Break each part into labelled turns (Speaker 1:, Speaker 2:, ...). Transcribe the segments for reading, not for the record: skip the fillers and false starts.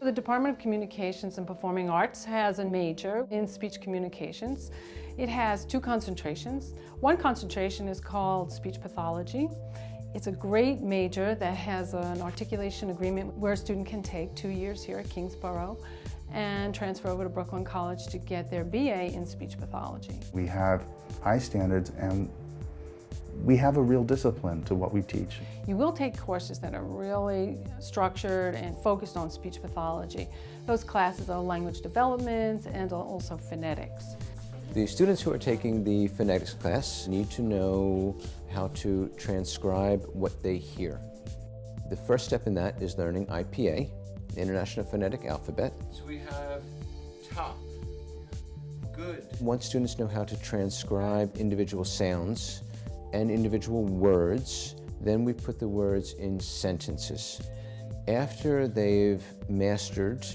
Speaker 1: The Department of Communications and Performing Arts has a major in speech communications. It has two concentrations. One concentration is called Speech Pathology. It's a great major that has an articulation agreement where a student can take 2 years here at Kingsborough and transfer over to Brooklyn College to get their BA in speech pathology.
Speaker 2: We have high standards and we have a real discipline to what we teach.
Speaker 1: You will take courses that are really structured and focused on speech pathology. Those classes are language development and also phonetics.
Speaker 3: The students who are taking the phonetics class need to know how to transcribe what they hear. The first step in that is learning IPA, the International Phonetic Alphabet.
Speaker 4: So we have top, good.
Speaker 3: Once students know how to transcribe individual sounds and individual words, then we put the words in sentences. After they've mastered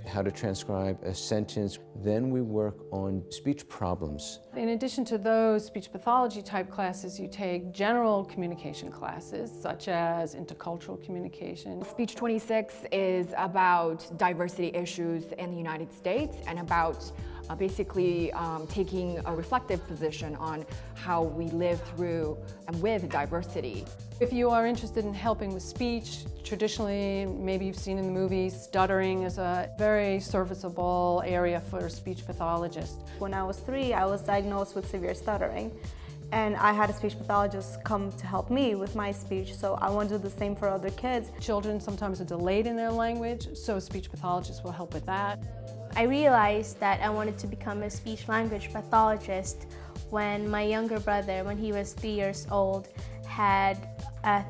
Speaker 3: how to transcribe a sentence, then we work on speech problems.
Speaker 1: In addition to those speech pathology type classes, you take general communication classes, such as intercultural communication.
Speaker 5: Speech 26 is about diversity issues in the United States and about basically taking a reflective position on how we live through and with diversity.
Speaker 1: If you are interested in helping with speech, traditionally, maybe you've seen in the movies, stuttering is a very serviceable area for a speech pathologist.
Speaker 6: When I was 3, I was diagnosed with severe stuttering, and I had a speech pathologist come to help me with my speech, so I want to do the same for other kids.
Speaker 1: Children sometimes are delayed in their language, so speech pathologists will help with that.
Speaker 7: I realized that I wanted to become a speech-language pathologist when my younger brother, when he was 3 years old, had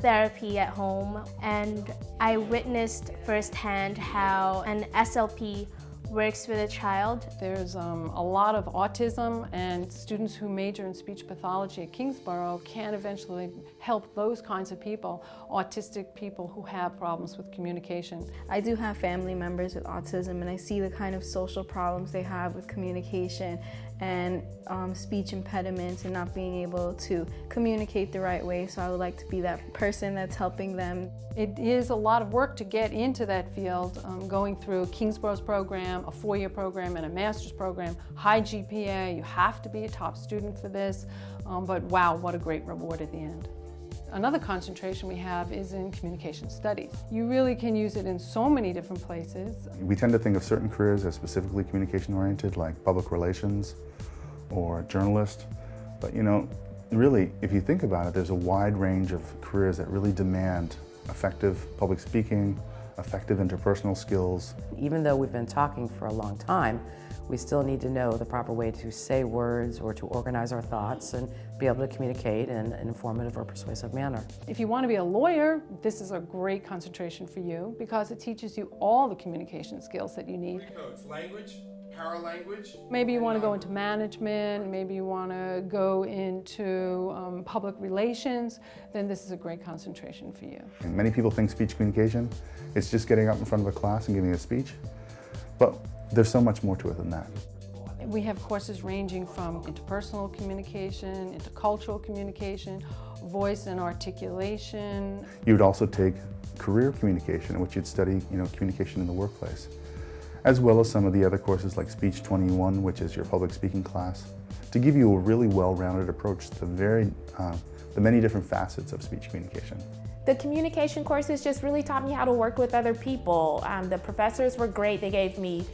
Speaker 7: therapy at home, and I witnessed firsthand how an SLP works with a child.
Speaker 1: There's a lot of autism, and students who major in speech pathology at Kingsborough can eventually help those kinds of people, autistic people who have problems with communication.
Speaker 8: I do have family members with autism, and I see the kind of social problems they have with communication and speech impediments and not being able to communicate the right way, so I would like to be that person that's helping them.
Speaker 1: It is a lot of work to get into that field, going through Kingsborough's program, a 4-year program and a master's program, high GPA. You have to be a top student for this, but wow, what a great reward at the end. Another concentration we have is in communication studies. You really can use it in so many different places.
Speaker 2: We tend to think of certain careers as specifically communication oriented, like public relations or journalist, but you know, really, if you think about it, there's a wide range of careers that really demand effective public speaking, effective interpersonal skills.
Speaker 9: Even though we've been talking for a long time, we still need to know the proper way to say words or to organize our thoughts and be able to communicate in an informative or persuasive manner.
Speaker 1: If you want to be a lawyer, this is a great concentration for you because it teaches you all the communication skills that you need.
Speaker 4: 3 codes: language, paralanguage.
Speaker 1: Maybe you want to go into management, maybe you want to go into public relations, then this is a great concentration for you.
Speaker 2: And many people think speech communication is just getting up in front of a class and giving a speech, but there's so much more to it than that.
Speaker 1: We have courses ranging from interpersonal communication, intercultural communication, voice and articulation.
Speaker 2: You would also take career communication, in which you'd study, communication in the workplace, as well as some of the other courses like Speech 21, which is your public speaking class, to give you a really well-rounded approach to the many different facets of speech communication.
Speaker 10: The communication courses just really taught me how to work with other people. The professors were great. They gave me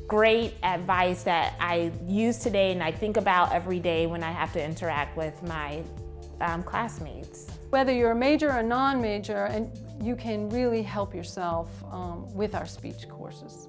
Speaker 10: great advice that I use today and I think about every day when I have to interact with my classmates.
Speaker 1: Whether you're a major or non-major, and you can really help yourself with our speech courses.